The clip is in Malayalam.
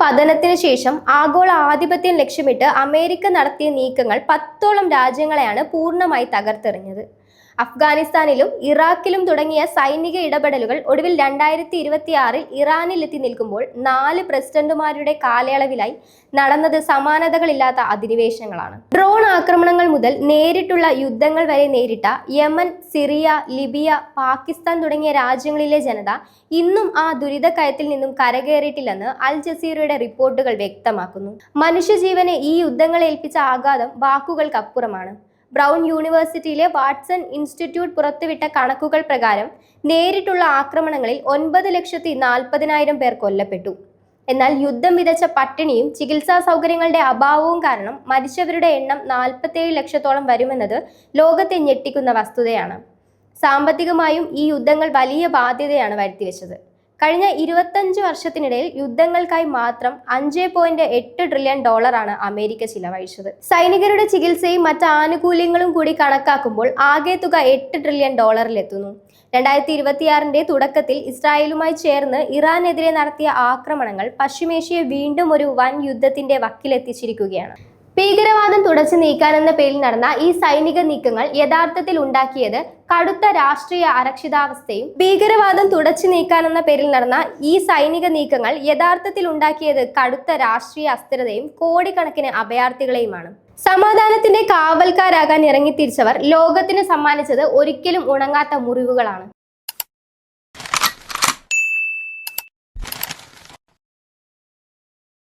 പതനത്തിന് ശേഷം ആഗോള ആധിപത്യം ലക്ഷ്യമിട്ട് അമേരിക്ക നടത്തിയ നീക്കങ്ങൾ 10ഓളം രാജ്യങ്ങളെയാണ് പൂർണ്ണമായി തകർത്തെറിഞ്ഞത്. അഫ്ഗാനിസ്ഥാനിലും ഇറാഖിലും തുടങ്ങിയ സൈനിക ഇടപെടലുകൾ ഒടുവിൽ 2026 ഇറാനിൽ എത്തി നിൽക്കുമ്പോൾ 4 പ്രസിഡന്റുമാരുടെ കാലയളവിലായി നടന്നത് സമാനതകളില്ലാത്ത അധിനിവേശങ്ങളാണ്. ഡ്രോൺ ആക്രമണങ്ങൾ മുതൽ നേരിട്ടുള്ള യുദ്ധങ്ങൾ വരെ നേരിട്ട യമൻ, സിറിയ, ലിബിയ, പാകിസ്ഥാൻ തുടങ്ങിയ രാജ്യങ്ങളിലെ ജനത ഇന്നും ആ ദുരിതക്കയത്തിൽ നിന്നും കരകയറിയിട്ടില്ലെന്ന് അൽ ജസീറയുടെ റിപ്പോർട്ടുകൾ വ്യക്തമാക്കുന്നു. മനുഷ്യജീവനെ ഈ യുദ്ധങ്ങൾ ഏൽപ്പിച്ച ആഘാതം വാക്കുകൾക്കപ്പുറമാണ്. ബ്രൗൺ യൂണിവേഴ്സിറ്റിയിലെ വാട്സൺ ഇൻസ്റ്റിറ്റ്യൂട്ട് പുറത്തുവിട്ട കണക്കുകൾ പ്രകാരം നേരിട്ടുള്ള ആക്രമണങ്ങളിൽ 9,40,000 പേർ കൊല്ലപ്പെട്ടു. എന്നാൽ യുദ്ധം വിതച്ച പട്ടിണിയും ചികിത്സാ സൗകര്യങ്ങളുടെ അഭാവവും കാരണം മരിച്ചവരുടെ എണ്ണം 47 ലക്ഷത്തോളം വരുമെന്നത് ലോകത്തെ ഞെട്ടിക്കുന്ന വസ്തുതയാണ്. സാമ്പത്തികമായും ഈ യുദ്ധങ്ങൾ വലിയ ബാധ്യതയാണ് വരുത്തിവെച്ചത്. കഴിഞ്ഞ 25 വർഷത്തിനിടയിൽ യുദ്ധങ്ങൾക്കായി മാത്രം $5.8 ട്രില്യൺ അമേരിക്ക ചിലവഴിച്ചത്. സൈനികരുടെ ചികിത്സയും മറ്റ് ആനുകൂല്യങ്ങളും കൂടി കണക്കാക്കുമ്പോൾ ആകെ തുക $8 ട്രില്യൺ എത്തുന്നു. 2026 തുടക്കത്തിൽ ഇസ്രായേലുമായി ചേർന്ന് ഇറാനെതിരെ നടത്തിയ ആക്രമണങ്ങൾ പശ്ചിമേഷ്യയെ വീണ്ടും ഒരു വൻ യുദ്ധത്തിന്റെ വക്കിലെത്തിച്ചിരിക്കുകയാണ്. ഭീകരവാദം തുടച്ചു നീക്കാനെന്ന പേരിൽ നടന്ന ഈ സൈനിക നീക്കങ്ങൾ യഥാർത്ഥത്തിൽ ഉണ്ടാക്കിയത് കടുത്ത രാഷ്ട്രീയ അരക്ഷിതാവസ്ഥയും ഭീകരവാദം തുടച്ചു നീക്കാനെന്ന പേരിൽ നടന്ന ഈ സൈനിക നീക്കങ്ങൾ യഥാർത്ഥത്തിൽ ഉണ്ടാക്കിയത് കടുത്ത രാഷ്ട്രീയ അസ്ഥിരതയും കോടിക്കണക്കിന് അഭയാർത്ഥികളെയുമാണ്. സമാധാനത്തിന്റെ കാവൽക്കാരാകാൻ ഇറങ്ങിത്തിരിച്ചവർ ലോകത്തിന് സമ്മാനിച്ചത് ഒരിക്കലും ഉണങ്ങാത്ത മുറിവുകളാണ്.